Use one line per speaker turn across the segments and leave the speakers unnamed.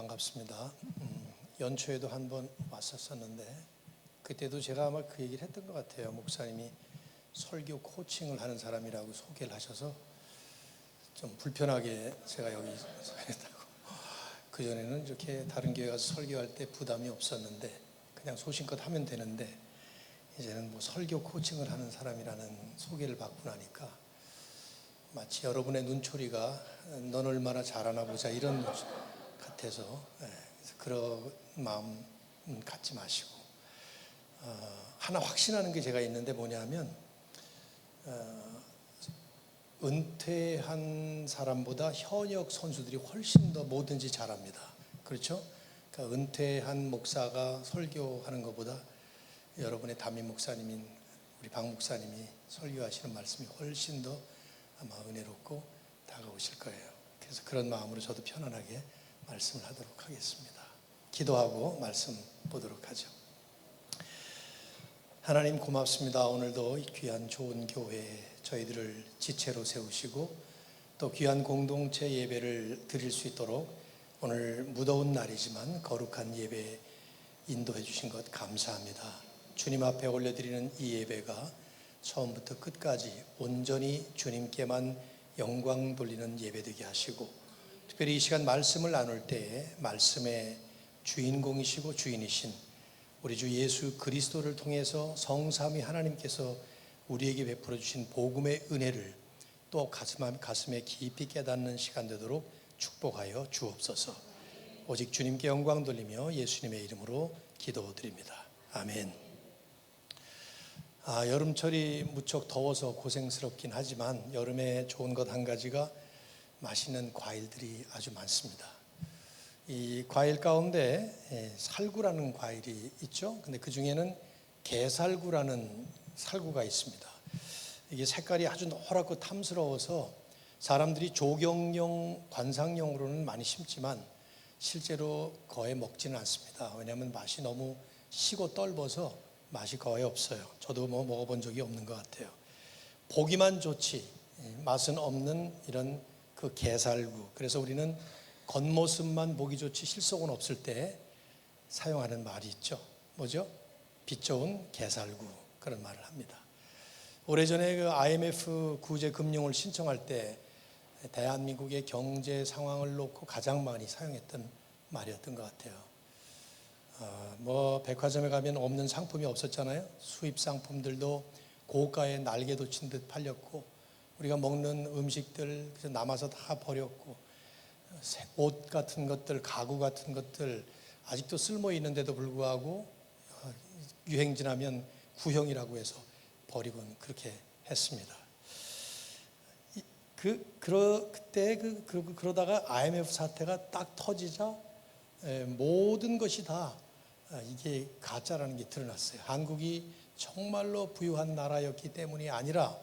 반갑습니다. 연초에도 한 번 왔었었는데 그때도 제가 아마 그 얘기를 했던 것 같아요. 목사님이 설교 코칭을 하는 사람이라고 소개를 하셔서 좀 불편하게 제가 여기 서 있다고. 그전에는 이렇게 다른 교회 가서 설교할 때 부담이 없었는데 그냥 소신껏 하면 되는데 이제는 뭐 설교 코칭을 하는 사람이라는 소개를 받고 나니까 마치 여러분의 눈초리가 넌 얼마나 잘하나 보자 이런 같아서, 그래서 그런 마음 갖지 마시고, 하나 확신하는 게 제가 있는데 뭐냐면 은퇴한 사람보다 현역 선수들이 훨씬 더 뭐든지 잘합니다. 그렇죠? 그러니까 은퇴한 목사가 설교하는 것보다 여러분의 담임 목사님인 우리 박 목사님이 설교하시는 말씀이 훨씬 더 아마 은혜롭고 다가오실 거예요. 그래서 그런 마음으로 저도 편안하게 말씀을 하도록 하겠습니다. 기도하고 말씀 보도록 하죠. 하나님 고맙습니다. 오늘도 이 귀한 좋은 교회에 저희들을 지체로 세우시고 또 귀한 공동체 예배를 드릴 수 있도록 오늘 무더운 날이지만 거룩한 예배 인도해 주신 것 감사합니다. 주님 앞에 올려드리는 이 예배가 처음부터 끝까지 온전히 주님께만 영광 돌리는 예배 되게 하시고, 특별히 이 시간 말씀을 나눌 때에 말씀의 주인공이시고 주인이신 우리 주 예수 그리스도를 통해서 성삼위 하나님께서 우리에게 베풀어 주신 복음의 은혜를 또 가슴에 깊이 깨닫는 시간 되도록 축복하여 주옵소서. 오직 주님께 영광 돌리며 예수님의 이름으로 기도드립니다. 아멘. 여름철이 무척 더워서 고생스럽긴 하지만 여름에 좋은 것 한 가지가 맛있는 과일들이 아주 많습니다. 이 과일 가운데 살구라는 과일이 있죠. 근데 그 중에는 게살구라는 살구가 있습니다. 이게 색깔이 아주 노랗고 탐스러워서 사람들이 조경용, 관상용으로는 많이 심지만 실제로 거의 먹지는 않습니다. 왜냐하면 맛이 너무 시고 떫어서 맛이 거의 없어요. 저도 뭐 먹어본 적이 없는 것 같아요. 보기만 좋지 맛은 없는 이런 그 게살구. 그래서 우리는 겉모습만 보기 좋지 실속은 없을 때 사용하는 말이 있죠. 뭐죠? 빛 좋은 게살구, 그런 말을 합니다. 오래전에 그 IMF 구제 금융을 신청할 때 대한민국의 경제 상황을 놓고 가장 많이 사용했던 말이었던 것 같아요. 뭐 백화점에 가면 없는 상품이 없었잖아요. 수입 상품들도 고가에 날개 돋친 듯 팔렸고, 우리가 먹는 음식들 남아서 다 버렸고, 옷 같은 것들, 가구 같은 것들 아직도 쓸모 있는데도 불구하고 유행 지나면 구형이라고 해서 버리곤 그렇게 했습니다. 그때 그러다가 IMF 사태가 딱 터지자 모든 것이 다 이게 가짜라는 게 드러났어요. 한국이 정말로 부유한 나라였기 때문이 아니라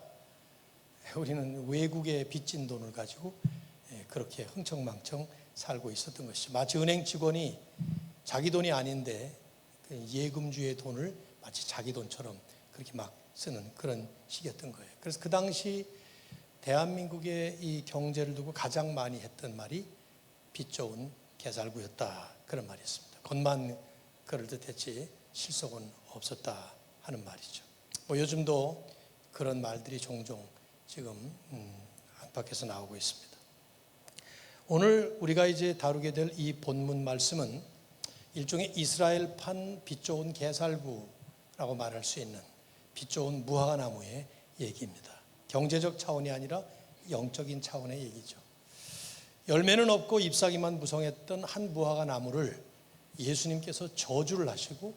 우리는 외국에 빚진 돈을 가지고 그렇게 흥청망청 살고 있었던 것이죠. 마치 은행 직원이 자기 돈이 아닌데 예금주의 돈을 마치 자기 돈처럼 그렇게 막 쓰는 그런 시기였던 거예요. 그래서 그 당시 대한민국의 이 경제를 두고 가장 많이 했던 말이 빛 좋은 게살구였다, 그런 말이었습니다. 겉만 그럴듯했지 실속은 없었다 하는 말이죠. 뭐 요즘도 그런 말들이 종종 지금 안팎에서 나오고 있습니다. 오늘 우리가 이제 다루게 될 이 본문 말씀은 일종의 이스라엘판 빛 좋은 게살구라고 말할 수 있는 빛 좋은 무화과나무의 얘기입니다. 경제적 차원이 아니라 영적인 차원의 얘기죠. 열매는 없고 잎사귀만 무성했던 한 무화과나무를 예수님께서 저주를 하시고,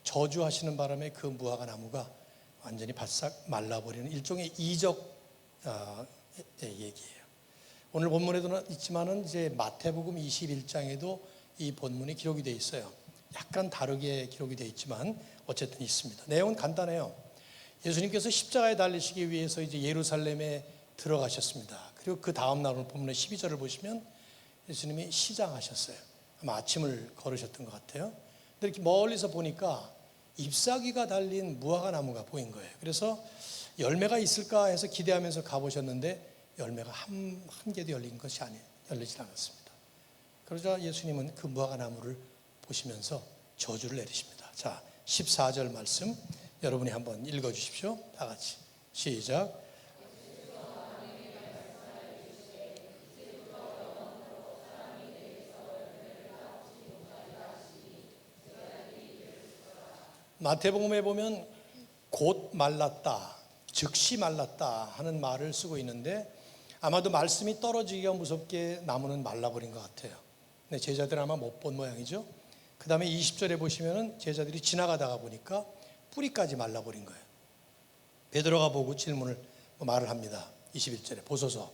저주하시는 바람에 그 무화과나무가 완전히 바싹 말라버리는 일종의 이적 얘기예요. 오늘 본문에도 있지만은 이제 마태복음 21장에도 이 본문이 기록이 되어 있어요. 약간 다르게 기록이 되어 있지만 어쨌든 있습니다. 내용은 간단해요. 예수님께서 십자가에 달리시기 위해서 이제 예루살렘에 들어가셨습니다. 그리고 그 다음 날 오늘 본문의 12절을 보시면 예수님이 시장하셨어요. 아마 아침을 걸으셨던 것 같아요. 근데 이렇게 멀리서 보니까 잎사귀가 달린 무화과 나무가 보인 거예요. 그래서 열매가 있을까 해서 기대하면서 가보셨는데 열매가 한 개도 열린 것이 열리지 않았습니다. 그러자 예수님은 그 무화과 나무를 보시면서 저주를 내리십니다. 자, 14절 말씀 여러분이 한번 읽어주십시오. 다 같이 시작. 마태복음에 보면 곧 말랐다, 즉시 말랐다 하는 말을 쓰고 있는데 아마도 말씀이 떨어지기가 무섭게 나무는 말라버린 것 같아요. 근데 제자들은 아마 못 본 모양이죠. 그 다음에 20절에 보시면 제자들이 지나가다가 보니까 뿌리까지 말라버린 거예요. 베드로가 보고 말을 합니다. 21절에 보소서,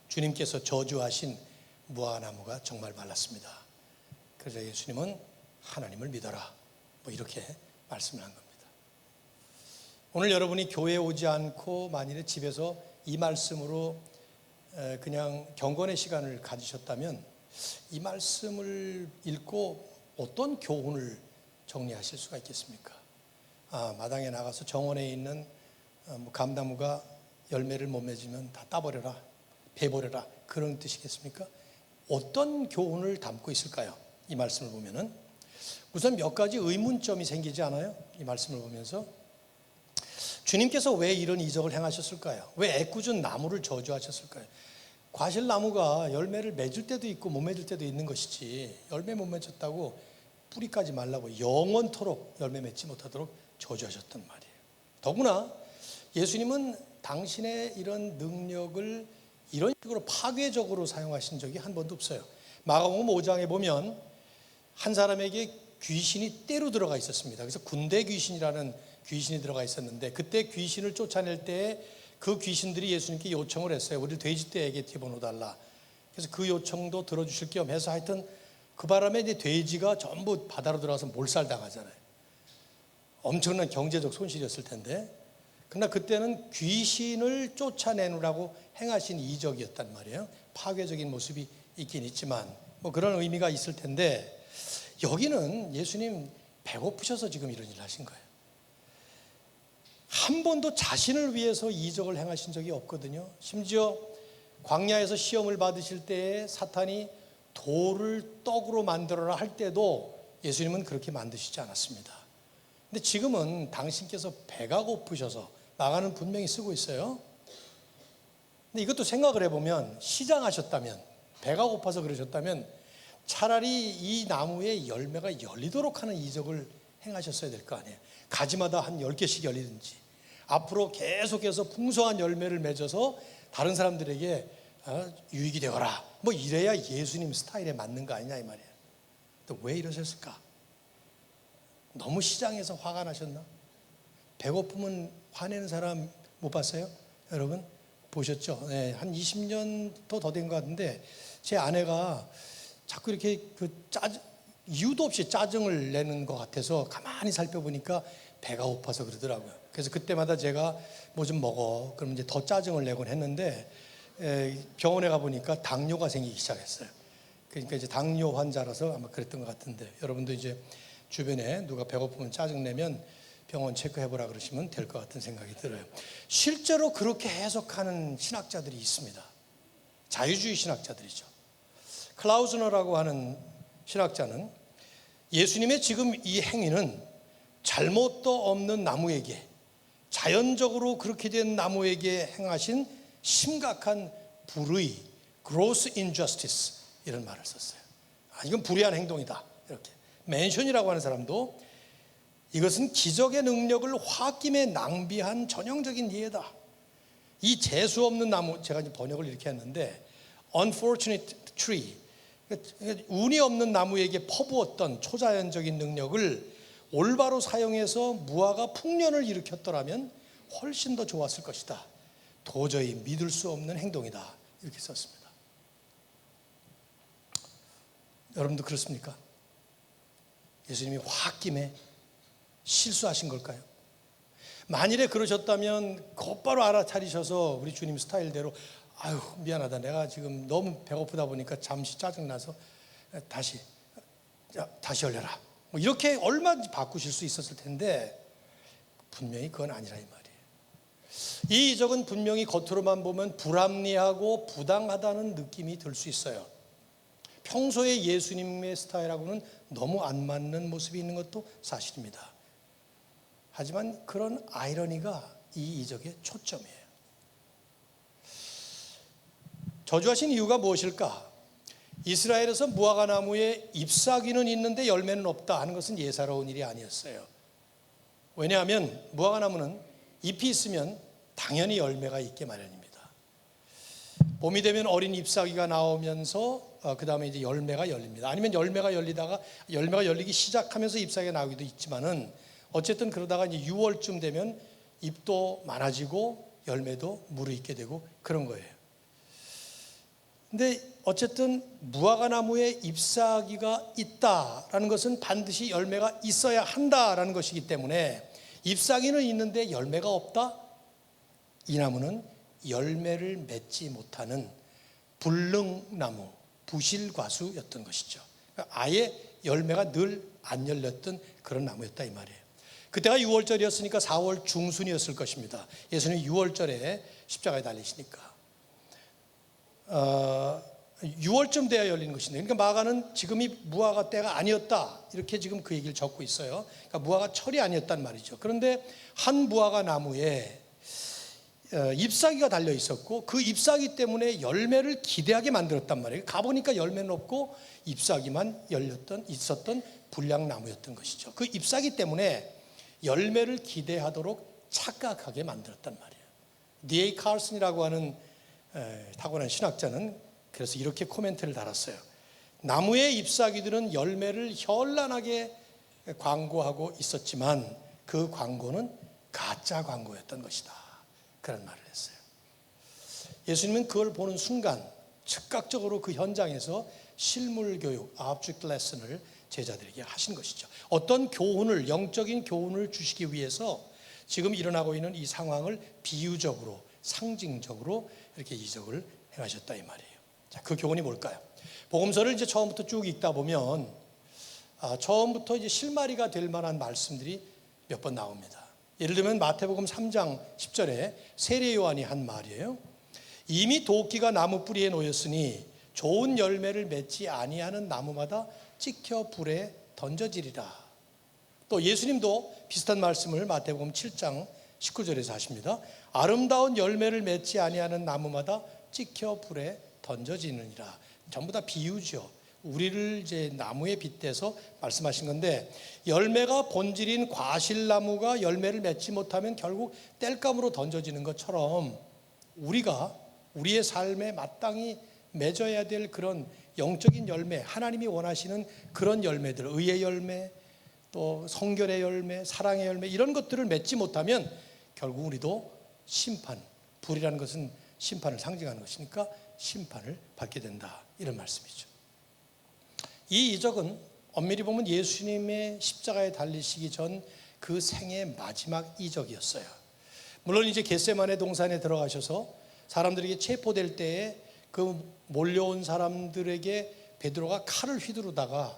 주님께서 저주하신 무화과나무가 정말 말랐습니다. 그래서 예수님은 하나님을 믿어라, 이렇게 말씀을 한 겁니다. 오늘 여러분이 교회에 오지 않고 만일에 집에서 이 말씀으로 그냥 경건의 시간을 가지셨다면 이 말씀을 읽고 어떤 교훈을 정리하실 수가 있겠습니까? 마당에 나가서 정원에 있는 감나무가 열매를 못 맺으면 다 따버려라, 베버려라, 그런 뜻이겠습니까? 어떤 교훈을 담고 있을까요? 이 말씀을 보면은 우선 몇 가지 의문점이 생기지 않아요? 이 말씀을 보면서 주님께서 왜 이런 이적을 행하셨을까요? 왜 애꿎은 나무를 저주하셨을까요? 과실나무가 열매를 맺을 때도 있고 못 맺을 때도 있는 것이지 열매 못 맺었다고 뿌리까지 말라고 영원토록 열매 맺지 못하도록 저주하셨단 말이에요. 더구나 예수님은 당신의 이런 능력을 이런 식으로 파괴적으로 사용하신 적이 한 번도 없어요. 마가복음 5장에 보면 한 사람에게 귀신이 떼로 들어가 있었습니다. 그래서 군대 귀신이라는 귀신이 들어가 있었는데 그때 귀신을 쫓아낼 때 그 귀신들이 예수님께 요청을 했어요. 우리 돼지떼에게 집어넣어달라. 그래서 그 요청도 들어주실 겸 해서 하여튼 그 바람에 이제 돼지가 전부 바다로 들어가서 몰살당하잖아요. 엄청난 경제적 손실이었을 텐데 그러나 그때는 귀신을 쫓아내느라고 행하신 이적이었단 말이에요. 파괴적인 모습이 있긴 있지만 그런 의미가 있을 텐데 여기는 예수님 배고프셔서 지금 이런 일을 하신 거예요. 한 번도 자신을 위해서 이적을 행하신 적이 없거든요. 심지어 광야에서 시험을 받으실 때에 사탄이 돌을 떡으로 만들어라 할 때도 예수님은 그렇게 만드시지 않았습니다. 근데 지금은 당신께서 배가 고프셔서 마가는 분명히 쓰고 있어요. 근데 이것도 생각을 해보면 시장하셨다면, 배가 고파서 그러셨다면 차라리 이 나무에 열매가 열리도록 하는 이적을 행하셨어야 될 거 아니에요. 가지마다 한 10개씩 열리든지 앞으로 계속해서 풍성한 열매를 맺어서 다른 사람들에게 유익이 되어라 이래야 예수님 스타일에 맞는 거 아니냐 이 말이에요. 또 왜 이러셨을까? 너무 시장에서 화가 나셨나? 배고프면 화내는 사람 못 봤어요? 여러분 보셨죠? 네, 한 20년 더 된 것 같은데 제 아내가 자꾸 이렇게 이유도 없이 짜증을 내는 것 같아서 가만히 살펴보니까 배가 고파서 그러더라고요. 그래서 그때마다 제가 뭐 좀 먹어. 그럼 이제 더 짜증을 내곤 했는데 병원에 가보니까 당뇨가 생기기 시작했어요. 그러니까 이제 당뇨 환자라서 아마 그랬던 것 같은데 여러분도 이제 주변에 누가 배고프면 짜증내면 병원 체크해보라 그러시면 될 것 같은 생각이 들어요. 실제로 그렇게 해석하는 신학자들이 있습니다. 자유주의 신학자들이죠. 클라우즈너라고 하는 신학자는 예수님의 지금 이 행위는 잘못도 없는 나무에게, 자연적으로 그렇게 된 나무에게 행하신 심각한 불의, gross injustice 이런 말을 썼어요. 이건 불의한 행동이다. 이렇게. 맨션이라고 하는 사람도 이것은 기적의 능력을 홧김에 낭비한 전형적인 예다. 이 재수 없는 나무, 제가 이제 번역을 이렇게 했는데 unfortunate tree, 운이 없는 나무에게 퍼부었던 초자연적인 능력을 올바로 사용해서 무화과 풍년을 일으켰더라면 훨씬 더 좋았을 것이다. 도저히 믿을 수 없는 행동이다. 이렇게 썼습니다. 여러분도 그렇습니까? 예수님이 홧김에 실수하신 걸까요? 만일에 그러셨다면 곧바로 알아차리셔서 우리 주님 스타일대로 아유 미안하다, 내가 지금 너무 배고프다 보니까 잠시 짜증나서 다시 열려라, 이렇게 얼마든지 바꾸실 수 있었을 텐데 분명히 그건 아니라 이 말이에요. 이 이적은 분명히 겉으로만 보면 불합리하고 부당하다는 느낌이 들 수 있어요. 평소에 예수님의 스타일하고는 너무 안 맞는 모습이 있는 것도 사실입니다. 하지만 그런 아이러니가 이 이적의 초점이에요. 저주하신 이유가 무엇일까? 이스라엘에서 무화과 나무에 잎사귀는 있는데 열매는 없다 하는 것은 예사로운 일이 아니었어요. 왜냐하면 무화과 나무는 잎이 있으면 당연히 열매가 있게 마련입니다. 봄이 되면 어린 잎사귀가 나오면서 그 다음에 이제 열매가 열립니다. 아니면 열매가 열리기 시작하면서 잎사귀가 나오기도 있지만은 어쨌든 그러다가 이제 6월쯤 되면 잎도 많아지고 열매도 무르익게 되고 그런 거예요. 근데 어쨌든 무화과 나무에 잎사귀가 있다라는 것은 반드시 열매가 있어야 한다라는 것이기 때문에 잎사귀는 있는데 열매가 없다? 이 나무는 열매를 맺지 못하는 불능나무, 부실과수였던 것이죠. 아예 열매가 늘 안 열렸던 그런 나무였다 이 말이에요. 그때가 6월절이었으니까 4월 중순이었을 것입니다. 예수님이 6월절에 십자가에 달리시니까 6월쯤 돼야 열리는 것인데, 그러니까 마가는 지금이 무화과 때가 아니었다 이렇게 지금 그 얘기를 적고 있어요. 그러니까 무화과 철이 아니었단 말이죠. 그런데 한 무화과 나무에 잎사귀가 달려 있었고 그 잎사귀 때문에 열매를 기대하게 만들었단 말이에요. 가보니까 열매는 없고 잎사귀만 있었던 불량나무였던 것이죠. 그 잎사귀 때문에 열매를 기대하도록 착각하게 만들었단 말이에요. D.A. 칼슨이라고 하는 탁월한 신학자는 그래서 이렇게 코멘트를 달았어요. 나무의 잎사귀들은 열매를 현란하게 광고하고 있었지만 그 광고는 가짜 광고였던 것이다. 그런 말을 했어요. 예수님은 그걸 보는 순간 즉각적으로 그 현장에서 실물 교육, object lesson을 제자들에게 하신 것이죠. 어떤 교훈을, 영적인 교훈을 주시기 위해서 지금 일어나고 있는 이 상황을 비유적으로, 상징적으로 이렇게 이적을 행하셨다 이 말이에요. 자, 그 교훈이 뭘까요? 복음서를 이제 처음부터 쭉 읽다 보면 처음부터 이제 실마리가 될 만한 말씀들이 몇 번 나옵니다. 예를 들면 마태복음 3장 10절에 세례 요한이 한 말이에요. 이미 도끼가 나무 뿌리에 놓였으니 좋은 열매를 맺지 아니하는 나무마다 찍혀 불에 던져지리라. 또 예수님도 비슷한 말씀을 마태복음 7장 19절에서 하십니다. 아름다운 열매를 맺지 아니하는 나무마다 찍혀 불에 던져지느니라. 전부 다 비유죠. 우리를 이제 나무에 빗대서 말씀하신 건데, 열매가 본질인 과실나무가 열매를 맺지 못하면 결국 땔감으로 던져지는 것처럼 우리가 우리의 삶에 마땅히 맺어야 될 그런 영적인 열매, 하나님이 원하시는 그런 열매들, 의의 열매, 또 성결의 열매, 사랑의 열매, 이런 것들을 맺지 못하면 결국 우리도 심판, 불이라는 것은 심판을 상징하는 것이니까 심판을 받게 된다, 이런 말씀이죠. 이 이적은 엄밀히 보면 예수님의 십자가에 달리시기 전 그 생의 마지막 이적이었어요. 물론 이제 겟세마네 동산에 들어가셔서 사람들에게 체포될 때에 그 몰려온 사람들에게 베드로가 칼을 휘두르다가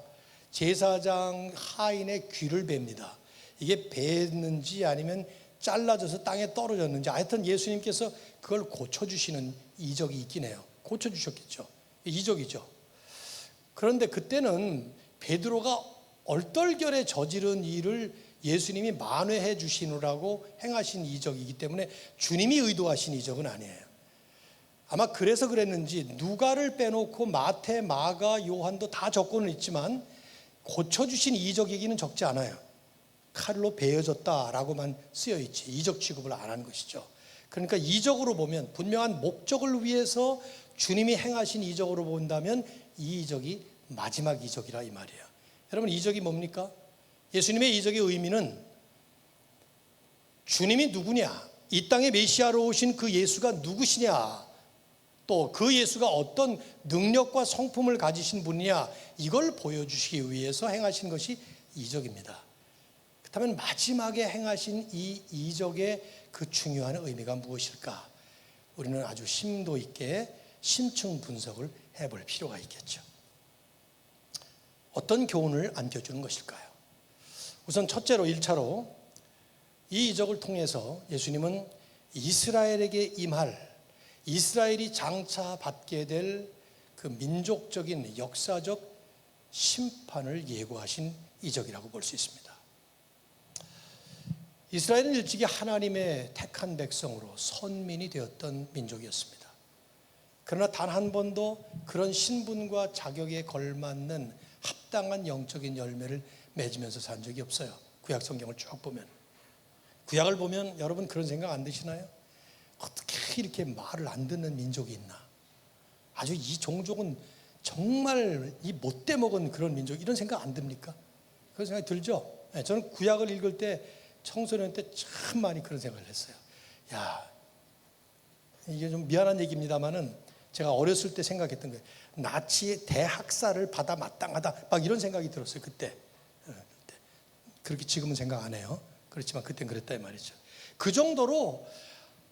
제사장 하인의 귀를 베입니다. 이게 베었는지 아니면 잘라져서 땅에 떨어졌는지, 하여튼 예수님께서 그걸 고쳐주시는 이적이 있긴 해요. 고쳐주셨겠죠. 이적이죠. 그런데 그때는 베드로가 얼떨결에 저지른 일을 예수님이 만회해 주시느라고 행하신 이적이기 때문에 주님이 의도하신 이적은 아니에요. 아마 그래서 그랬는지 누가를 빼놓고 마태, 마가, 요한도 다 적고는 있지만 고쳐주신 이적 얘기는 적지 않아요. 칼로 베어졌다라고만 쓰여있지 이적 취급을 안 한 것이죠. 그러니까 이적으로 보면, 분명한 목적을 위해서 주님이 행하신 이적으로 본다면 이 이적이 마지막 이적이라 이 말이에요. 여러분, 이적이 뭡니까? 예수님의 이적의 의미는 주님이 누구냐, 이 땅에 메시아로 오신 그 예수가 누구시냐, 또 그 예수가 어떤 능력과 성품을 가지신 분이냐, 이걸 보여주시기 위해서 행하신 것이 이적입니다. 그렇다면 마지막에 행하신 이 이적의 그 중요한 의미가 무엇일까? 우리는 아주 심도 있게 심층 분석을 해볼 필요가 있겠죠. 어떤 교훈을 안겨주는 것일까요? 우선 첫째로 1차로 이 이적을 통해서 예수님은 이스라엘에게 임할, 이스라엘이 장차 받게 될 그 민족적인 역사적 심판을 예고하신 이적이라고 볼 수 있습니다. 이스라엘은 일찍이 하나님의 택한 백성으로 선민이 되었던 민족이었습니다. 그러나 단 한 번도 그런 신분과 자격에 걸맞는 합당한 영적인 열매를 맺으면서 산 적이 없어요. 구약 성경을 쭉 보면, 구약을 보면 여러분 그런 생각 안 드시나요? 어떻게 이렇게 말을 안 듣는 민족이 있나? 아주 이 종족은 정말 이 못돼 먹은 그런 민족, 이런 생각 안 듭니까? 그런 생각이 들죠? 저는 구약을 읽을 때 청소년 때 참 많이 그런 생각을 했어요. 야, 이게 좀 미안한 얘기입니다만은 제가 어렸을 때 생각했던 거예요. 나치의 대학살을 받아 마땅하다, 막 이런 생각이 들었어요. 그때. 그렇게 지금은 생각 안 해요. 그렇지만 그땐 그랬다 이 말이죠. 그 정도로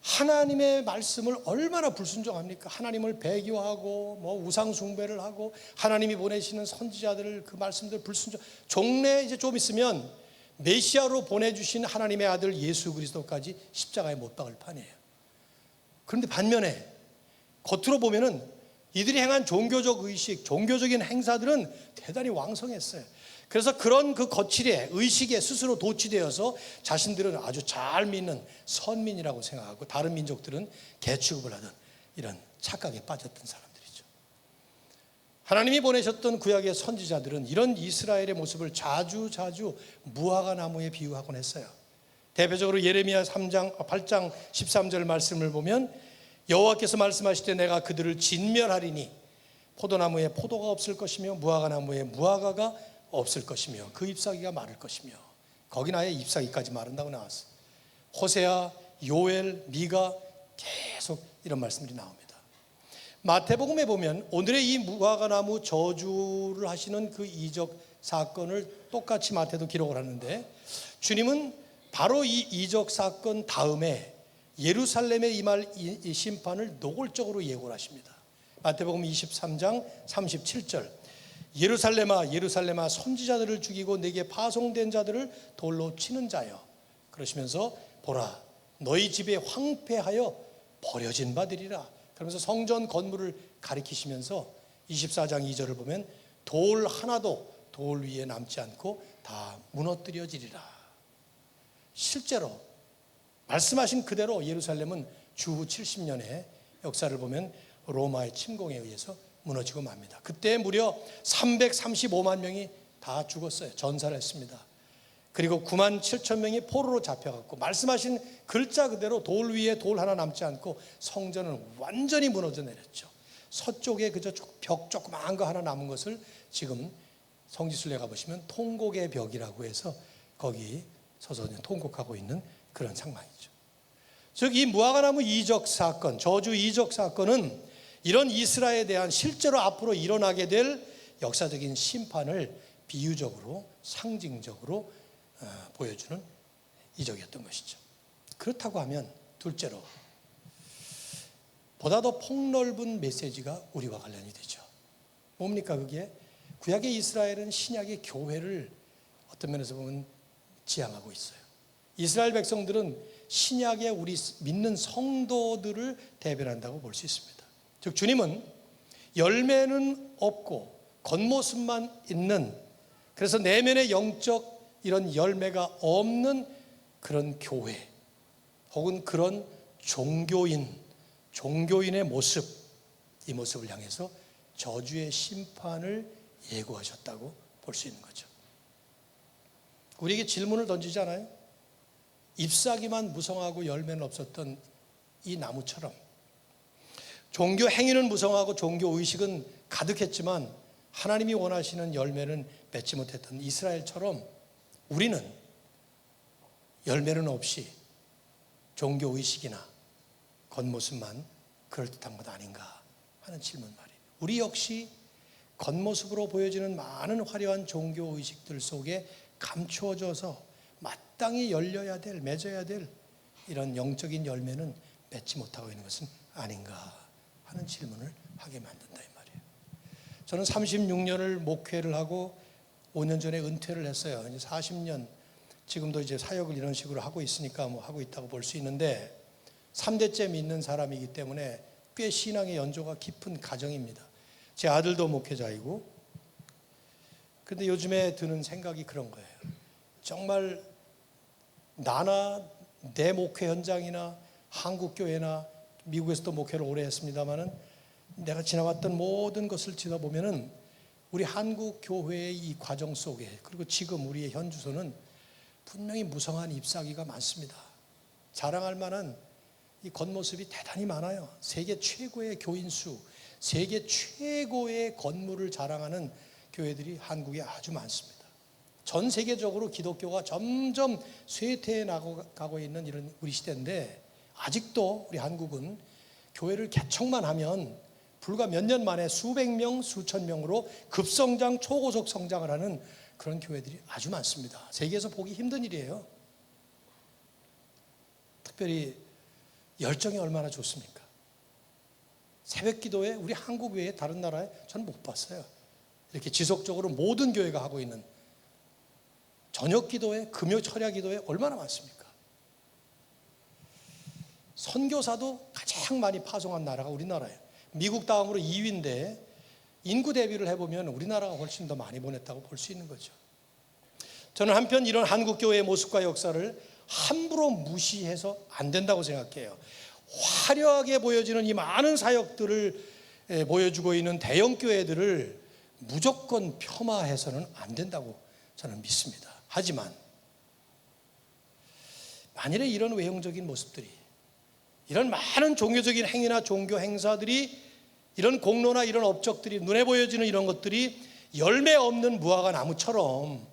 하나님의 말씀을 얼마나 불순종합니까? 하나님을 배교하고 뭐 우상 숭배를 하고 하나님이 보내시는 선지자들을 그 말씀들 불순종. 종래 이제 좀 있으면 메시아로 보내주신 하나님의 아들 예수 그리스도까지 십자가에 못 박을 판이에요. 그런데 반면에 겉으로 보면은 이들이 행한 종교적 의식, 종교적인 행사들은 대단히 왕성했어요. 그래서 그런 그 거칠에 의식에 스스로 도취되어서 자신들은 아주 잘 믿는 선민이라고 생각하고 다른 민족들은 개취급을 하던 이런 착각에 빠졌던 사람들이죠. 하나님이 보내셨던 구약의 선지자들은 이런 이스라엘의 모습을 자주 무화과 나무에 비유하곤 했어요. 대표적으로 예레미야 8장 13절 말씀을 보면 여호와께서 말씀하실 때 내가 그들을 진멸하리니 포도나무에 포도가 없을 것이며 무화과 나무에 무화과가 없을 것이며 그 잎사귀가 마를 것이며, 거기 나의 잎사귀까지 마른다고 나왔어. 호세아, 요엘, 미가 계속 이런 말씀들이 나옵니다. 마태복음에 보면 오늘의 이 무화과 나무 저주를 하시는 그 이적 사건을 똑같이 마태도 기록을 하는데, 주님은 바로 이 이적 사건 다음에 예루살렘에 임할 이 심판을 노골적으로 예고를 하십니다. 마태복음 23장 37절 예루살렘아 예루살렘아 선지자들을 죽이고 내게 파송된 자들을 돌로 치는 자여, 그러시면서 보라 너희 집에 황폐하여 버려진 바들이라, 그러면서 성전 건물을 가리키시면서 24장 2절을 보면 돌 하나도 돌 위에 남지 않고 다 무너뜨려지리라. 실제로 말씀하신 그대로 예루살렘은 주후 70년의 역사를 보면 로마의 침공에 의해서 무너지고 맙니다. 그때 무려 335만 명이 다 죽었어요. 전사를 했습니다. 그리고 9만 7천 명이 포로로 잡혀갔고, 말씀하신 글자 그대로 돌 위에 돌 하나 남지 않고 성전은 완전히 무너져 내렸죠. 서쪽에 그저 벽 조그마한 거 하나 남은 것을 지금 성지순례 가보시면 통곡의 벽이라고 해서 거기 서서 통곡하고 있는 그런 상황이죠. 즉 이 무화과나무 이적 사건, 저주 이적 사건은 이런 이스라엘에 대한 실제로 앞으로 일어나게 될 역사적인 심판을 비유적으로 상징적으로 보여주는 이적이었던 것이죠. 그렇다고 하면 둘째로 보다 더 폭넓은 메시지가 우리와 관련이 되죠. 뭡니까 그게? 구약의 이스라엘은 신약의 교회를 어떤 면에서 보면 지향하고 있어요. 이스라엘 백성들은 신약의 우리 믿는 성도들을 대변한다고 볼 수 있습니다. 즉 주님은 열매는 없고 겉모습만 있는, 그래서 내면의 영적 이런 열매가 없는 그런 교회 혹은 그런 종교인의 모습, 이 모습을 향해서 저주의 심판을 예고하셨다고 볼 수 있는 거죠. 우리에게 질문을 던지잖아요. 잎사귀만 무성하고 열매는 없었던 이 나무처럼 종교 행위는 무성하고 종교 의식은 가득했지만 하나님이 원하시는 열매는 맺지 못했던 이스라엘처럼 우리는 열매는 없이 종교 의식이나 겉모습만 그럴듯한 것 아닌가 하는 질문 말이에요. 우리 역시 겉모습으로 보여지는 많은 화려한 종교 의식들 속에 감추어져서 마땅히 열려야 될, 맺어야 될 이런 영적인 열매는 맺지 못하고 있는 것은 아닌가 하는 질문을 하게 만든다 이 말이에요. 저는 36년을 목회를 하고 5년 전에 은퇴를 했어요. 이제 40년 지금도 이제 사역을 이런 식으로 하고 있으니까 뭐 하고 있다고 볼 수 있는데 3대째 믿는 사람이기 때문에 꽤 신앙의 연조가 깊은 가정입니다. 제 아들도 목회자이고. 근데 요즘에 드는 생각이 그런 거예요. 정말 나나 내 목회 현장이나 한국교회나 미국에서도 목회를 오래 했습니다마는 내가 지나왔던 모든 것을 지나보면은 우리 한국교회의 이 과정 속에, 그리고 지금 우리의 현주소는 분명히 무성한 잎사귀가 많습니다. 자랑할 만한 이 겉모습이 대단히 많아요. 세계 최고의 교인수, 세계 최고의 건물을 자랑하는 교회들이 한국에 아주 많습니다. 전 세계적으로 기독교가 점점 쇠퇴해 나가고 있는 이런 우리 시대인데, 아직도 우리 한국은 교회를 개척만 하면 불과 몇 년 만에 수백 명, 수천 명으로 급성장, 초고속 성장을 하는 그런 교회들이 아주 많습니다. 세계에서 보기 힘든 일이에요. 특별히 열정이 얼마나 좋습니까? 새벽 기도에 우리 한국 외에 다른 나라에 저는 못 봤어요. 이렇게 지속적으로 모든 교회가 하고 있는 저녁 기도회, 금요 철야 기도회 얼마나 많습니까? 선교사도 가장 많이 파송한 나라가 우리나라예요. 미국 다음으로 2위인데 인구 대비를 해보면 우리나라가 훨씬 더 많이 보냈다고 볼 수 있는 거죠. 저는 한편 이런 한국교회의 모습과 역사를 함부로 무시해서 안 된다고 생각해요. 화려하게 보여지는 이 많은 사역들을 보여주고 있는 대형 교회들을 무조건 폄하해서는 안 된다고 저는 믿습니다. 하지만 만일에 이런 외형적인 모습들이, 이런 많은 종교적인 행위나 종교 행사들이, 이런 공로나 이런 업적들이, 눈에 보여지는 이런 것들이 열매 없는 무화과 나무처럼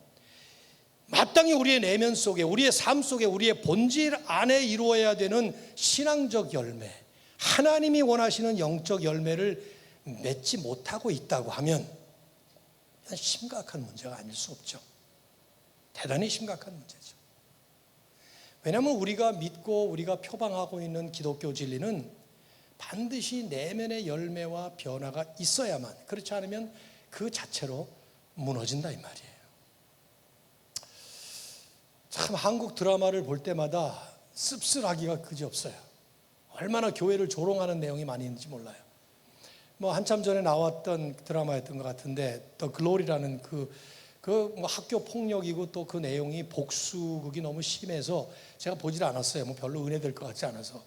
마땅히 우리의 내면 속에, 우리의 삶 속에, 우리의 본질 안에 이루어야 되는 신앙적 열매, 하나님이 원하시는 영적 열매를 맺지 못하고 있다고 하면 심각한 문제가 아닐 수 없죠. 대단히 심각한 문제죠. 왜냐하면 우리가 믿고 우리가 표방하고 있는 기독교 진리는 반드시 내면의 열매와 변화가 있어야만, 그렇지 않으면 그 자체로 무너진다 이 말이에요. 참 한국 드라마를 볼 때마다 씁쓸하기가 그지없어요. 얼마나 교회를 조롱하는 내용이 많이 있는지 몰라요. 뭐 한참 전에 나왔던 드라마였던 것 같은데, 더 글로리라는 뭐 학교 폭력이고 또 그 내용이 복수극이 너무 심해서 제가 보질 않았어요. 뭐 별로 은혜될 것 같지 않아서.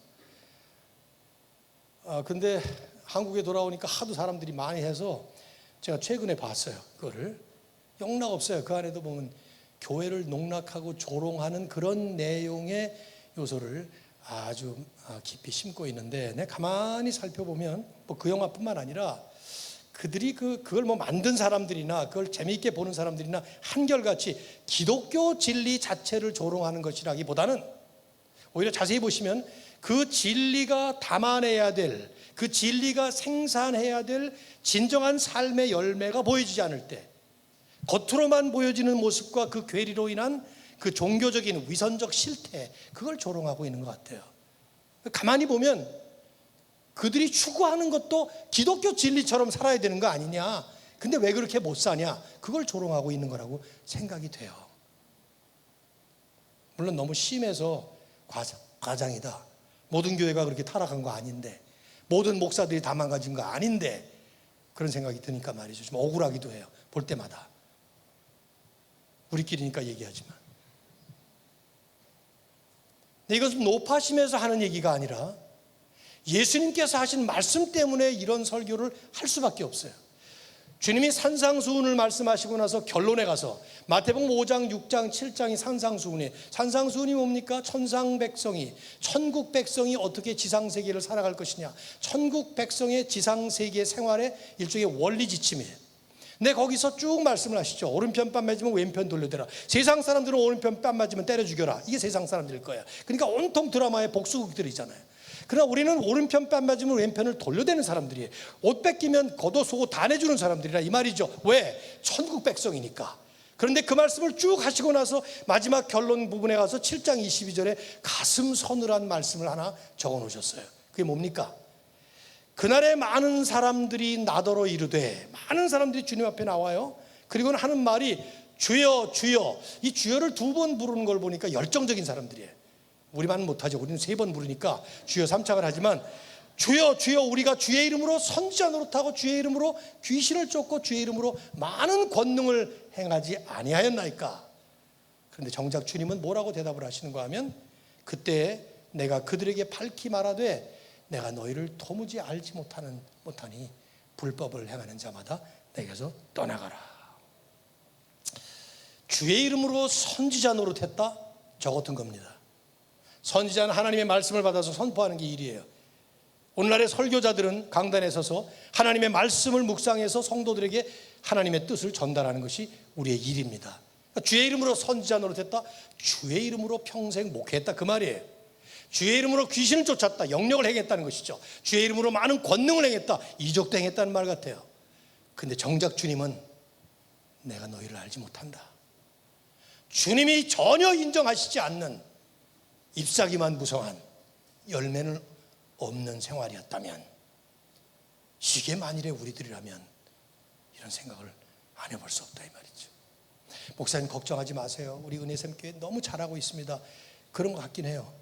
근데 한국에 돌아오니까 하도 사람들이 많이 해서 제가 최근에 봤어요. 그거를 영락 없어요. 그 안에도 보면 교회를 농락하고 조롱하는 그런 내용의 요소를 아주 깊이 심고 있는데, 내가 가만히 살펴보면 뭐 그 영화뿐만 아니라 그들이 그걸 뭐 만든 사람들이나 그걸 재미있게 보는 사람들이나 한결같이 기독교 진리 자체를 조롱하는 것이라기보다는 오히려 자세히 보시면 그 진리가 담아내야 될, 그 진리가 생산해야 될 진정한 삶의 열매가 보여지지 않을 때, 겉으로만 보여지는 모습과 그 괴리로 인한 그 종교적인 위선적 실태, 그걸 조롱하고 있는 것 같아요. 가만히 보면 그들이 추구하는 것도 기독교 진리처럼 살아야 되는 거 아니냐, 근데 왜 그렇게 못 사냐, 그걸 조롱하고 있는 거라고 생각이 돼요. 물론 너무 심해서 과장이다, 모든 교회가 그렇게 타락한 거 아닌데, 모든 목사들이 다 망가진 거 아닌데, 그런 생각이 드니까 말이죠. 좀 억울하기도 해요. 볼 때마다. 우리끼리니까 얘기하지만. 근데 이것은 노파심에서 하는 얘기가 아니라 예수님께서 하신 말씀 때문에 이런 설교를 할 수밖에 없어요. 주님이 산상수훈을 말씀하시고 나서 결론에 가서 마태복음 5장, 6장, 7장이 산상수훈이에요. 산상수훈이 뭡니까? 천상 백성이, 천국 백성이 어떻게 지상세계를 살아갈 것이냐, 천국 백성의 지상세계 생활의 일종의 원리 지침이에요. 근데 거기서 쭉 말씀을 하시죠. 오른편 뺨 맞으면 왼편 돌려대라. 세상 사람들은 오른편 뺨 맞으면 때려 죽여라. 이게 세상 사람들일 거야. 그러니까 온통 드라마의 복수극들이잖아요. 그러나 우리는 오른편 뺨 맞으면 왼편을 돌려대는 사람들이에요. 옷 뺏기면 겉옷 속옷 다 내주는 사람들이라 이 말이죠. 왜? 천국 백성이니까. 그런데 그 말씀을 쭉 하시고 나서 마지막 결론 부분에 가서 7장 22절에 가슴 서늘한 말씀을 하나 적어 놓으셨어요. 그게 뭡니까? 그날에 많은 사람들이 나더러 이르되, 많은 사람들이 주님 앞에 나와요. 그리고는 하는 말이 주여 주여. 이 주여를 2번 부르는 걸 보니까 열정적인 사람들이에요. 우리만 못하죠. 우리는 3번 부르니까 주여 3착을 하지만 주여 주여 우리가 주의 이름으로 선지자 노릇하고 주의 이름으로 귀신을 쫓고 주의 이름으로 많은 권능을 행하지 아니하였나이까. 그런데 정작 주님은 뭐라고 대답을 하시는가 하면 그때 내가 그들에게 밝히 말하되 내가 너희를 도무지 알지 못하니 불법을 행하는 자마다 내게서 떠나가라. 주의 이름으로 선지자 노릇했다? 저 같은 겁니다. 선지자는 하나님의 말씀을 받아서 선포하는 게 일이에요. 오늘날의 설교자들은 강단에 서서 하나님의 말씀을 묵상해서 성도들에게 하나님의 뜻을 전달하는 것이 우리의 일입니다. 그러니까 주의 이름으로 선지자 노릇했다? 주의 이름으로 평생 목회했다 그 말이에요. 주의 이름으로 귀신을 쫓았다, 영역을 행했다는 것이죠. 주의 이름으로 많은 권능을 행했다, 이적도 행했다는 말 같아요. 근데 정작 주님은 내가 너희를 알지 못한다. 주님이 전혀 인정하시지 않는 잎사귀만 무성한 열매는 없는 생활이었다면, 이게 만일에 우리들이라면 이런 생각을 안 해볼 수 없다 이 말이죠. 목사님 걱정하지 마세요. 우리 은혜샘교회 너무 잘하고 있습니다. 그런 것 같긴 해요.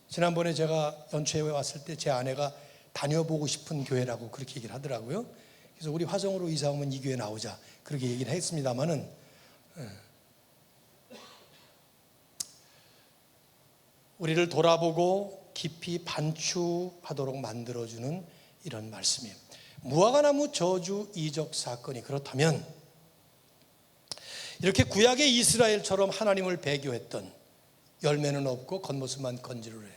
지난번에 제가 연초에 왔을 때 제 아내가 다녀보고 싶은 교회라고 그렇게 얘기를 하더라고요. 그래서 우리 화성으로 이사 오면 이 교회 나오자 그렇게 얘기를 했습니다마는 우리를 돌아보고 깊이 반추하도록 만들어주는 이런 말씀이에요. 무화과나무 저주 이적 사건이 그렇다면 이렇게 구약의 이스라엘처럼 하나님을 배교했던, 열매는 없고 겉모습만 건지르르 해,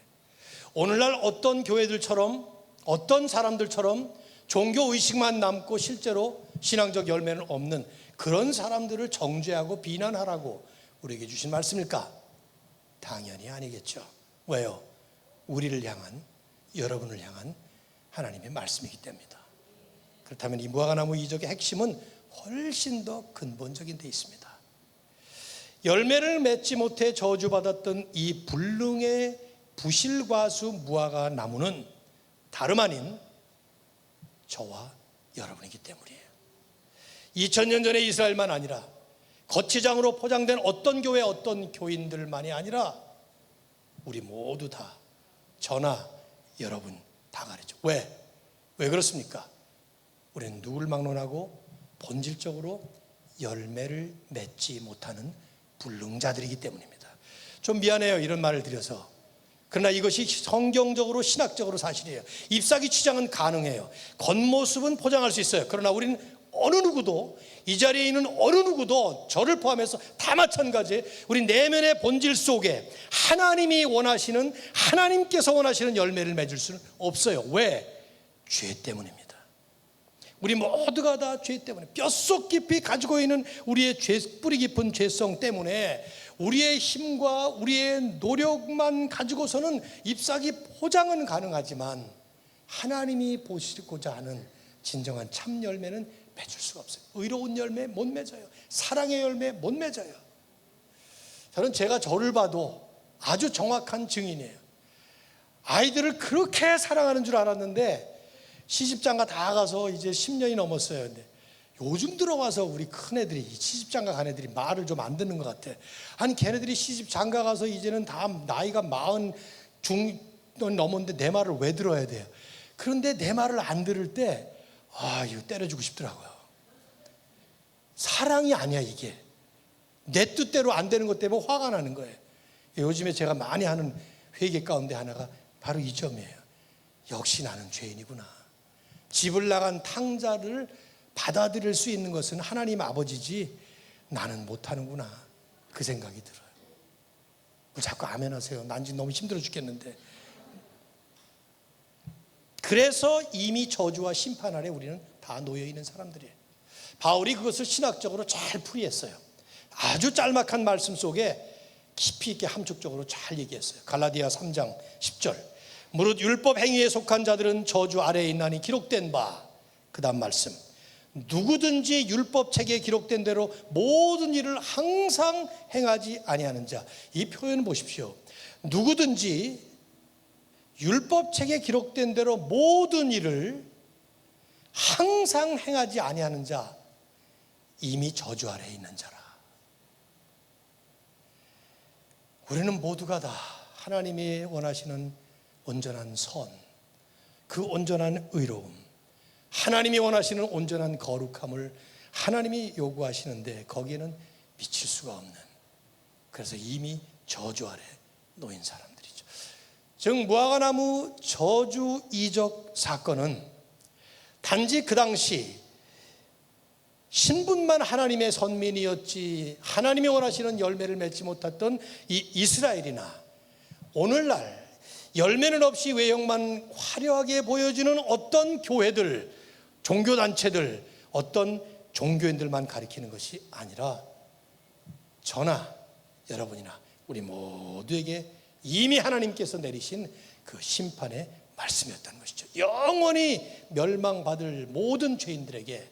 오늘날 어떤 교회들처럼 어떤 사람들처럼 종교의식만 남고 실제로 신앙적 열매는 없는 그런 사람들을 정죄하고 비난하라고 우리에게 주신 말씀일까? 당연히 아니겠죠. 왜요? 우리를 향한, 여러분을 향한 하나님의 말씀이기 때문이다. 그렇다면 이 무화과나무 이적의 핵심은 훨씬 더 근본적인 데 있습니다. 열매를 맺지 못해 저주받았던 이 불능의 부실과수 무화과나무는 다름 아닌 저와 여러분이기 때문이에요. 2000년 전의 이스라엘만 아니라 거치장으로 포장된 어떤 교회 어떤 교인들만이 아니라 우리 모두 다, 저나 여러분 다 가르쳐. 왜 그렇습니까? 우리는 누구를 막론하고 본질적으로 열매를 맺지 못하는 불능자들이기 때문입니다. 좀 미안해요, 이런 말을 드려서. 그러나 이것이 성경적으로 신학적으로 사실이에요. 잎사귀 취장은 가능해요. 겉모습은 포장할 수 있어요. 그러나 우리는 어느 누구도, 이 자리에 있는 어느 누구도, 저를 포함해서 다 마찬가지예요. 우리 내면의 본질 속에 하나님이 원하시는, 하나님께서 원하시는 열매를 맺을 수는 없어요. 왜? 죄 때문입니다. 우리 모두가 다 죄 때문에, 뼛속 깊이 가지고 있는 우리의 뿌리 깊은 죄성 때문에 우리의 힘과 우리의 노력만 가지고서는 잎사귀 포장은 가능하지만 하나님이 보시고자 하는 진정한 참 열매는 맺을 수가 없어요. 의로운 열매 못 맺어요. 사랑의 열매 못 맺어요. 저는 제가 저를 봐도 아주 정확한 증인이에요. 아이들을 그렇게 사랑하는 줄 알았는데 시집장가 다 가서 이제 10년이 넘었어요. 근데 요즘 들어와서 우리 큰애들이, 시집장가 간 애들이 말을 좀 안 듣는 것 같아. 아니 걔네들이 시집장가 가서 이제는 다 나이가 40 중년 넘었는데 내 말을 왜 들어야 돼요? 그런데 내 말을 안 들을 때 이거 때려주고 싶더라고요. 사랑이 아니야 이게. 내 뜻대로 안 되는 것 때문에 화가 나는 거예요. 요즘에 제가 많이 하는 회개 가운데 하나가 바로 이 점이에요. 역시 나는 죄인이구나. 집을 나간 탕자를 받아들일 수 있는 것은 하나님 아버지지 나는 못하는구나, 그 생각이 들어요. 자꾸 아멘 하세요. 난 지금 너무 힘들어 죽겠는데. 그래서 이미 저주와 심판 아래 우리는 다 놓여 있는 사람들이에요. 바울이 그것을 신학적으로 잘 풀이했어요. 아주 짤막한 말씀 속에 깊이 있게 함축적으로 잘 얘기했어요. 갈라디아 3장 10절. 무릇 율법 행위에 속한 자들은 저주 아래에 있나니 기록된 바. 그 다음 말씀. 누구든지 율법책에 기록된 대로 모든 일을 항상 행하지 아니하는 자. 이 표현을 보십시오. 누구든지 율법책에 기록된 대로 모든 일을 항상 행하지 아니하는 자, 이미 저주 아래에 있는 자라. 우리는 모두가 다 하나님이 원하시는 온전한 선, 그 온전한 의로움, 하나님이 원하시는 온전한 거룩함을 하나님이 요구하시는데 거기에는 미칠 수가 없는, 그래서 이미 저주 아래 놓인 사람들이죠. 즉 무화과나무 저주 이적 사건은 단지 그 당시 신분만 하나님의 선민이었지 하나님이 원하시는 열매를 맺지 못했던 이 이스라엘이나 오늘날 열매는 없이 외형만 화려하게 보여지는 어떤 교회들, 종교단체들, 어떤 종교인들만 가리키는 것이 아니라 저나 여러분이나 우리 모두에게 이미 하나님께서 내리신 그 심판의 말씀이었다는 것이죠. 영원히 멸망받을 모든 죄인들에게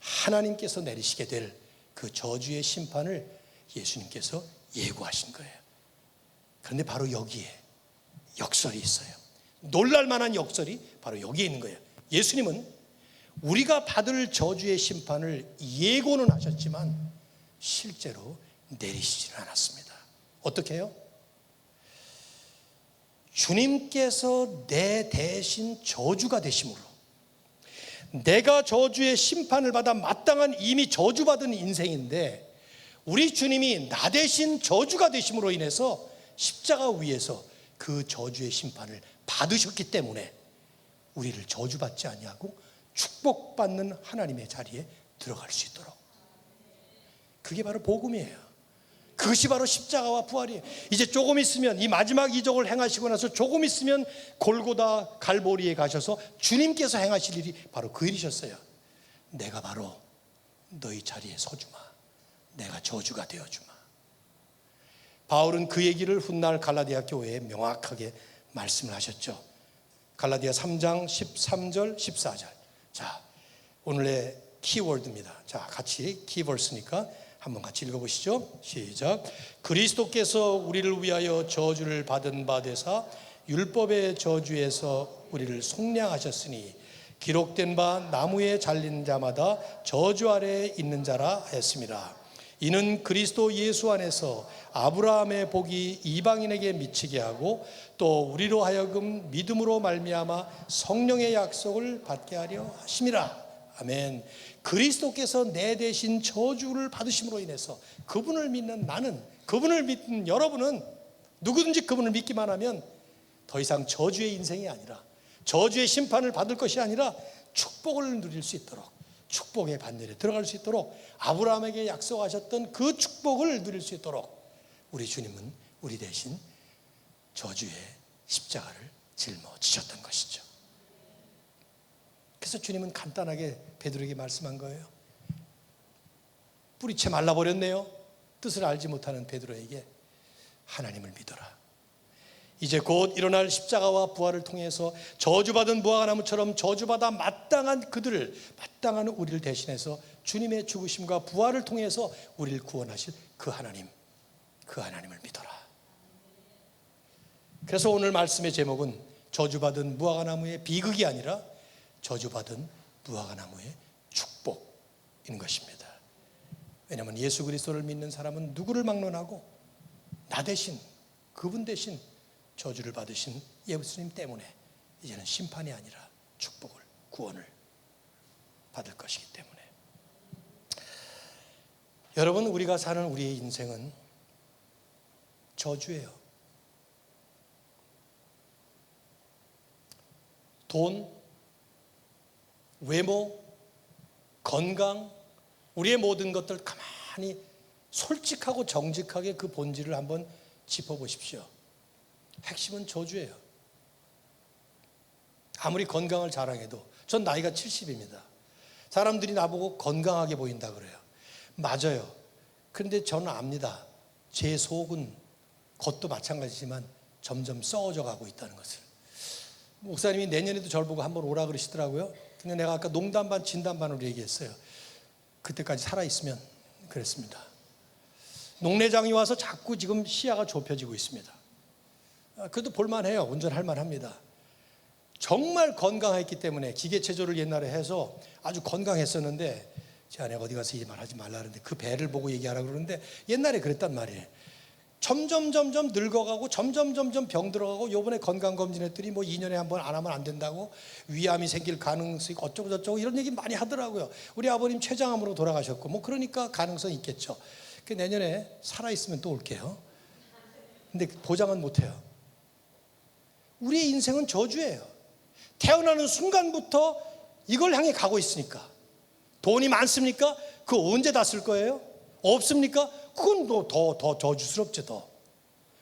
하나님께서 내리시게 될 그 저주의 심판을 예수님께서 예고하신 거예요. 그런데 바로 여기에 역설이 있어요. 놀랄 만한 역설이 바로 여기에 있는 거예요. 예수님은 우리가 받을 저주의 심판을 예고는 하셨지만 실제로 내리시지는 않았습니다. 어떻게 해요? 주님께서 내 대신 저주가 되심으로, 내가 저주의 심판을 받아 마땅한 이미 저주받은 인생인데 우리 주님이 나 대신 저주가 되심으로 인해서 십자가 위에서 그 저주의 심판을 받으셨기 때문에 우리를 저주받지 아니하고 축복받는 하나님의 자리에 들어갈 수 있도록, 그게 바로 복음이에요. 그것이 바로 십자가와 부활이에요. 이제 조금 있으면 이 마지막 이적을 행하시고 나서 조금 있으면 골고다 갈보리에 가셔서 주님께서 행하실 일이 바로 그 일이셨어요. 내가 바로 너희 자리에 서주마, 내가 저주가 되어주마. 바울은 그 얘기를 훗날 갈라디아 교회에 명확하게 말씀을 하셨죠. 갈라디아 3장 13절 14절. 자, 오늘의 키워드입니다. 자, 같이 키버스니까 한번 같이 읽어보시죠. 시작. 그리스도께서 우리를 위하여 저주를 받은 바 되사 율법의 저주에서 우리를 속량하셨으니 기록된 바 나무에 잘린 자마다 저주 아래에 있는 자라 했습니다. 이는 그리스도 예수 안에서 아브라함의 복이 이방인에게 미치게 하고 또 우리로 하여금 믿음으로 말미암아 성령의 약속을 받게 하려 하심이라. 아멘. 그리스도께서 내 대신 저주를 받으심으로 인해서 그분을 믿는 나는, 그분을 믿는 여러분은 누구든지 그분을 믿기만 하면 더 이상 저주의 인생이 아니라, 저주의 심판을 받을 것이 아니라 축복을 누릴 수 있도록, 축복의 반열에 들어갈 수 있도록, 아브라함에게 약속하셨던 그 축복을 누릴 수 있도록 우리 주님은 우리 대신 저주의 십자가를 짊어지셨던 것이죠. 그래서 주님은 간단하게 베드로에게 말씀한 거예요. 뿌리채 말라버렸네요. 뜻을 알지 못하는 베드로에게 하나님을 믿어라. 이제 곧 일어날 십자가와 부활을 통해서 저주받은 무화과나무처럼 저주받아 마땅한 그들을, 마땅한 우리를 대신해서 주님의 죽으심과 부활을 통해서 우리를 구원하실 그 하나님, 그 하나님을 믿어라. 그래서 오늘 말씀의 제목은 저주받은 무화과나무의 비극이 아니라 저주받은 무화과나무의 축복인 것입니다. 왜냐하면 예수 그리스도를 믿는 사람은 누구를 막론하고 나 대신, 그분 대신 저주를 받으신 예수님 때문에 이제는 심판이 아니라 축복을, 구원을 받을 것이기 때문에. 여러분, 우리가 사는 우리의 인생은 저주예요. 돈, 외모, 건강, 우리의 모든 것들 가만히 솔직하고 정직하게 그 본질을 한번 짚어보십시오. 핵심은 저주예요. 아무리 건강을 자랑해도, 전 나이가 70입니다. 사람들이 나보고 건강하게 보인다 그래요. 맞아요. 그런데 저는 압니다. 제 속은 겉도 마찬가지지만 점점 썩어져 가고 있다는 것을. 목사님이 내년에도 저를 보고 한번 오라 그러시더라고요. 근데 내가 아까 농담 반 진담 반으로 얘기했어요. 그때까지 살아있으면 그랬습니다. 농내장이 와서 자꾸 지금 시야가 좁혀지고 있습니다. 그래도 볼만해요. 운전할 만합니다. 정말 건강했기 때문에 기계체조를 옛날에 해서 아주 건강했었는데, 제 아내가 어디 가서 이 말 하지 말라 그러는데 그 배를 보고 얘기하라 그러는데 옛날에 그랬단 말이에요. 점점 늙어가고 점점 병 들어가고, 요번에 건강검진했더니 뭐 2년에 한 번 안 하면 안 된다고, 위암이 생길 가능성이 어쩌고 저쩌고 이런 얘기 많이 하더라고요. 우리 아버님 췌장암으로 돌아가셨고, 뭐 그러니까 가능성이 있겠죠. 그 내년에 살아있으면 또 올게요. 근데 보장은 못해요. 우리의 인생은 저주예요. 태어나는 순간부터 이걸 향해 가고 있으니까. 돈이 많습니까? 그거 언제 다 쓸 거예요? 없습니까? 그건 더 저주스럽죠. 더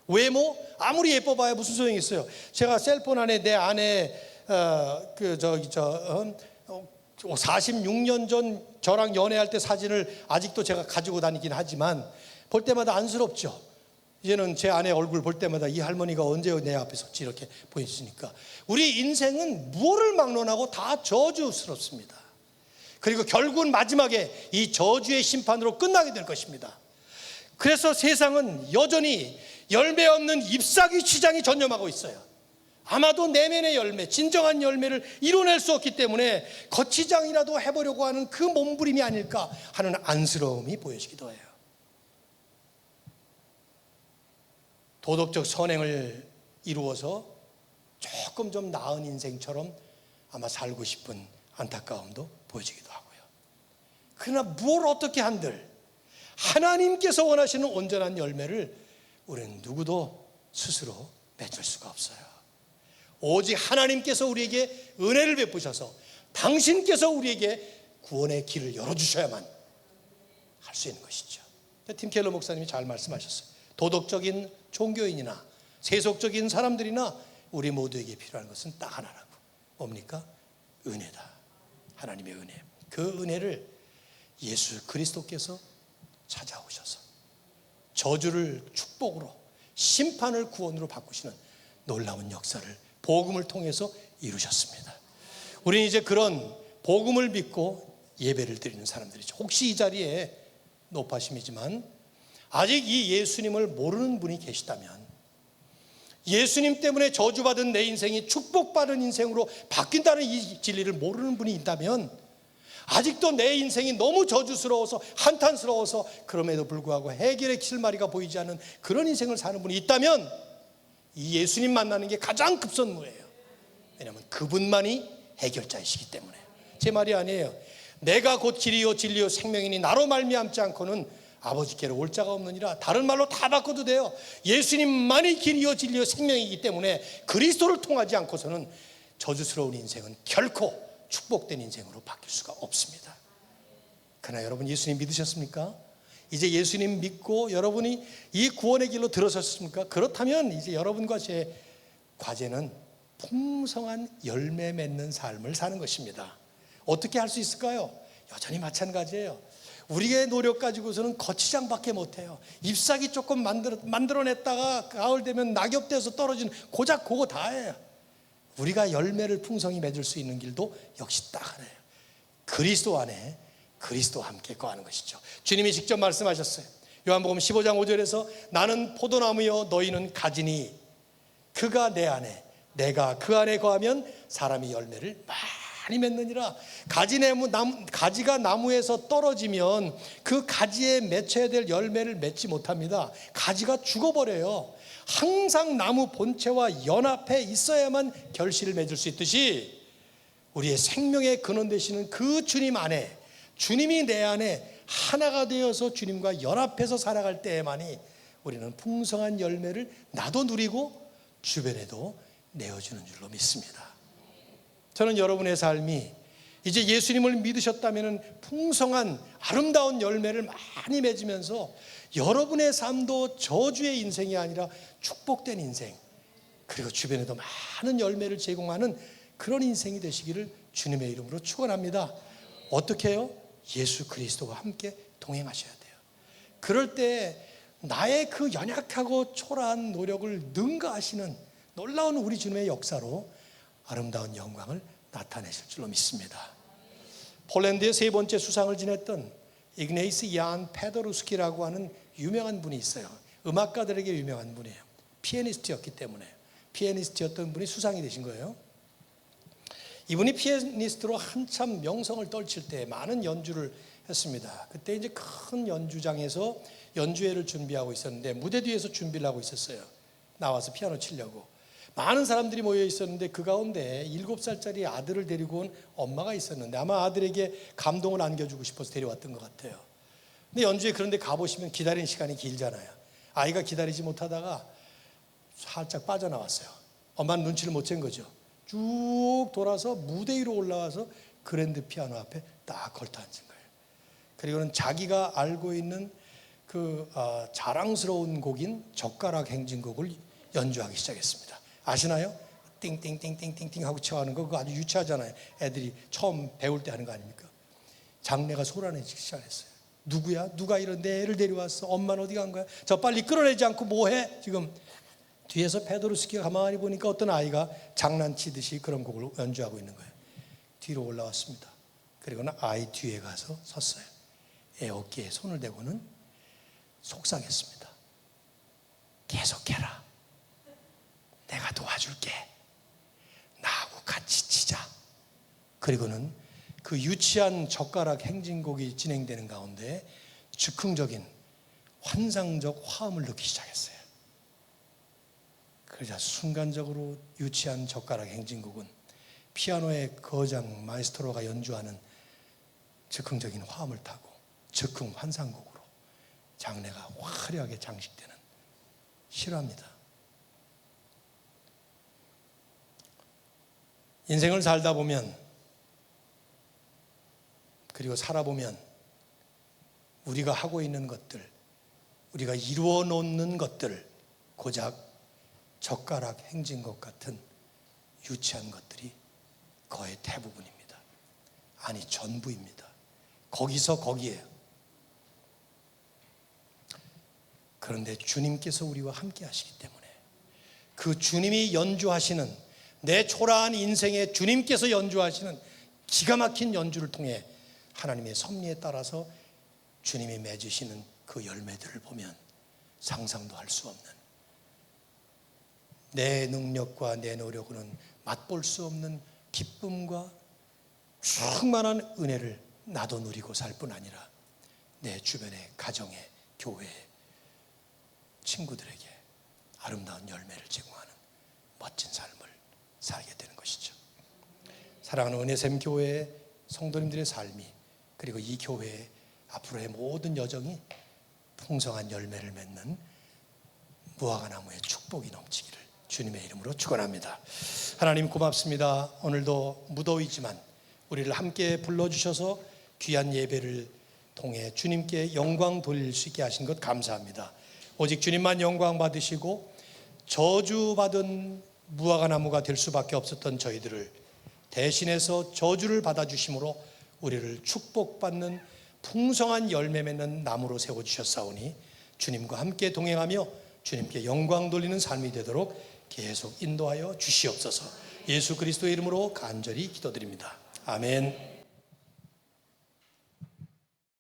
외모 아무리 예뻐봐야 무슨 소용이 있어요. 제가 셀폰 안에 내 아내 46년 전 저랑 연애할 때 사진을 아직도 제가 가지고 다니긴 하지만 볼 때마다 안쓰럽죠. 이제는 제 아내 얼굴 볼 때마다 이 할머니가 언제 내 앞에 섰지 이렇게 보이시니까. 우리 인생은 뭐를 막론하고 다 저주스럽습니다. 그리고 결국은 마지막에 이 저주의 심판으로 끝나게 될 것입니다. 그래서 세상은 여전히 열매 없는 잎사귀 시장이 전념하고 있어요. 아마도 내면의 열매, 진정한 열매를 이뤄낼 수 없기 때문에 거치장이라도 해보려고 하는 그 몸부림이 아닐까 하는 안쓰러움이 보여지기도 해요. 도덕적 선행을 이루어서 조금 좀 나은 인생처럼 아마 살고 싶은 안타까움도 보여지기도 하고요. 그러나 뭘 어떻게 한들 하나님께서 원하시는 온전한 열매를 우리는 누구도 스스로 맺을 수가 없어요. 오직 하나님께서 우리에게 은혜를 베푸셔서 당신께서 우리에게 구원의 길을 열어주셔야만 할 수 있는 것이죠. 팀 켈러 목사님이 잘 말씀하셨어요. 도덕적인 종교인이나 세속적인 사람들이나 우리 모두에게 필요한 것은 딱 하나라고. 뭡니까? 은혜다. 하나님의 은혜. 그 은혜를 예수 그리스도께서 찾아오셔서 저주를 축복으로, 심판을 구원으로 바꾸시는 놀라운 역사를 복음을 통해서 이루셨습니다. 우리는 이제 그런 복음을 믿고 예배를 드리는 사람들이죠. 혹시 이 자리에 높아심이지만 아직 이 예수님을 모르는 분이 계시다면, 예수님 때문에 저주받은 내 인생이 축복받은 인생으로 바뀐다는 이 진리를 모르는 분이 있다면, 아직도 내 인생이 너무 저주스러워서 한탄스러워서 그럼에도 불구하고 해결의 실마리가 보이지 않는 그런 인생을 사는 분이 있다면 이 예수님 만나는 게 가장 급선무예요. 왜냐하면 그분만이 해결자이시기 때문에. 제 말이 아니에요. 내가 곧 길이요 진리요 생명이니 나로 말미암지 않고는 아버지께로 올 자가 없느니라. 다른 말로 다 바꿔도 돼요. 예수님만이 길이요 진리요 생명이기 때문에 그리스도를 통하지 않고서는 저주스러운 인생은 결코 축복된 인생으로 바뀔 수가 없습니다. 그러나 여러분, 예수님 믿으셨습니까? 이제 예수님 믿고 여러분이 이 구원의 길로 들어섰습니까? 그렇다면 이제 여러분과 제 과제는 풍성한 열매 맺는 삶을 사는 것입니다. 어떻게 할 수 있을까요? 여전히 마찬가지예요. 우리의 노력 가지고서는 거치장밖에 못해요. 잎사귀 조금 만들어냈다가 가을 되면 낙엽 돼서 떨어지는 고작 그거 다예요. 우리가 열매를 풍성히 맺을 수 있는 길도 역시 딱 하나예요. 그리스도 안에 그리스도와 함께 거하는 것이죠. 주님이 직접 말씀하셨어요. 요한복음 15장 5절에서 나는 포도나무여 너희는 가지니 그가 내 안에 내가 그 안에 거하면 사람이 열매를 많이 맺느니라. 가지가 나무에서 떨어지면 그 가지에 맺혀야 될 열매를 맺지 못합니다. 가지가 죽어버려요. 항상 나무 본체와 연합해 있어야만 결실을 맺을 수 있듯이 우리의 생명의 근원 되시는 그 주님 안에, 주님이 내 안에 하나가 되어서 주님과 연합해서 살아갈 때에만이 우리는 풍성한 열매를 나도 누리고 주변에도 내어주는 줄로 믿습니다. 저는 여러분의 삶이 이제 예수님을 믿으셨다면 풍성한 아름다운 열매를 많이 맺으면서 여러분의 삶도 저주의 인생이 아니라 축복된 인생, 그리고 주변에도 많은 열매를 제공하는 그런 인생이 되시기를 주님의 이름으로 축원합니다. 어떻게 해요? 예수 그리스도와 함께 동행하셔야 돼요. 그럴 때 나의 그 연약하고 초라한 노력을 능가하시는 놀라운 우리 주님의 역사로 아름다운 영광을 나타내실 줄로 믿습니다. 폴란드의 세 번째 수상을 지냈던 이그네이스 얀 페도루스키라고 하는 유명한 분이 있어요. 음악가들에게 유명한 분이에요. 피아니스트였기 때문에. 피아니스트였던 분이 수상이 되신 거예요. 이분이 피아니스트로 한참 명성을 떨칠 때, 많은 연주를 했습니다. 그때 이제 큰 연주장에서 연주회를 준비하고 있었는데 무대 뒤에서 준비를 하고 있었어요. 나와서 피아노 치려고. 많은 사람들이 모여 있었는데 그 가운데 7살짜리 아들을 데리고 온 엄마가 있었는데 아마 아들에게 감동을 안겨주고 싶어서 데려왔던 것 같아요. 근데 연주회 그런데 가보시면 기다리는 시간이 길잖아요. 아이가 기다리지 못하다가 살짝 빠져나왔어요. 엄마는 눈치를 못 챈 거죠. 쭉 돌아서 무대 위로 올라와서 그랜드 피아노 앞에 딱 걸터 앉은 거예요. 그리고는 자기가 알고 있는 그 자랑스러운 곡인 젓가락 행진곡을 연주하기 시작했습니다. 아시나요? 띵띵띵띵띵띵 하고 쳐하는 거 그거 아주 유치하잖아요. 애들이 처음 배울 때 하는 거 아닙니까? 장내가 소란해지기 시작했어요. 누구야? 누가 이런 내 애를 데려왔어? 엄마는 어디 간 거야? 저 빨리 끌어내지 않고 뭐해? 지금 뒤에서 페도르스키가 가만히 보니까 어떤 아이가 장난치듯이 그런 곡을 연주하고 있는 거예요. 뒤로 올라왔습니다. 그리고는 아이 뒤에 가서 섰어요. 애 어깨에 손을 대고는 속삭였습니다. 계속해라. 내가 도와줄게. 나하고 같이 치자. 그리고는 그 유치한 젓가락 행진곡이 진행되는 가운데 즉흥적인 환상적 화음을 넣기 시작했어요. 그러자 순간적으로 유치한 젓가락 행진곡은 피아노의 거장 마에스트로가 연주하는 즉흥적인 화음을 타고 즉흥 환상곡으로 장례가 화려하게 장식되는 실화입니다. 인생을 살다 보면 그리고 살아보면 우리가 하고 있는 것들, 우리가 이루어 놓는 것들 고작 젓가락 행진곡 같은 유치한 것들이 거의 대부분입니다. 아니 전부입니다. 거기서 거기에요. 그런데 주님께서 우리와 함께 하시기 때문에 그 주님이 연주하시는 내 초라한 인생에 주님께서 연주하시는 기가 막힌 연주를 통해 하나님의 섭리에 따라서 주님이 맺으시는 그 열매들을 보면 상상도 할 수 없는 내 능력과 내 노력으로는 맛볼 수 없는 기쁨과 충만한 은혜를 나도 누리고 살 뿐 아니라 내 주변의 가정에, 교회에, 친구들에게 아름다운 열매를 제공하는 멋진 삶을 살게 되는 것이죠. 사랑하는 은혜샘 교회의 성도님들의 삶이 그리고 이 교회의 앞으로의 모든 여정이 풍성한 열매를 맺는 무화과나무의 축복이 넘치기를 주님의 이름으로 축원합니다. 하나님 고맙습니다. 오늘도 무더위지만 우리를 함께 불러주셔서 귀한 예배를 통해 주님께 영광 돌릴 수 있게 하신 것 감사합니다. 오직 주님만 영광 받으시고 저주받은 무화과나무가 될 수밖에 없었던 저희들을 대신해서 저주를 받아주심으로 우리를 축복받는 풍성한 열매 맺는 나무로 세워주셨사오니 주님과 함께 동행하며 주님께 영광 돌리는 삶이 되도록 계속 인도하여 주시옵소서. 예수 그리스도의 이름으로 간절히 기도드립니다. 아멘.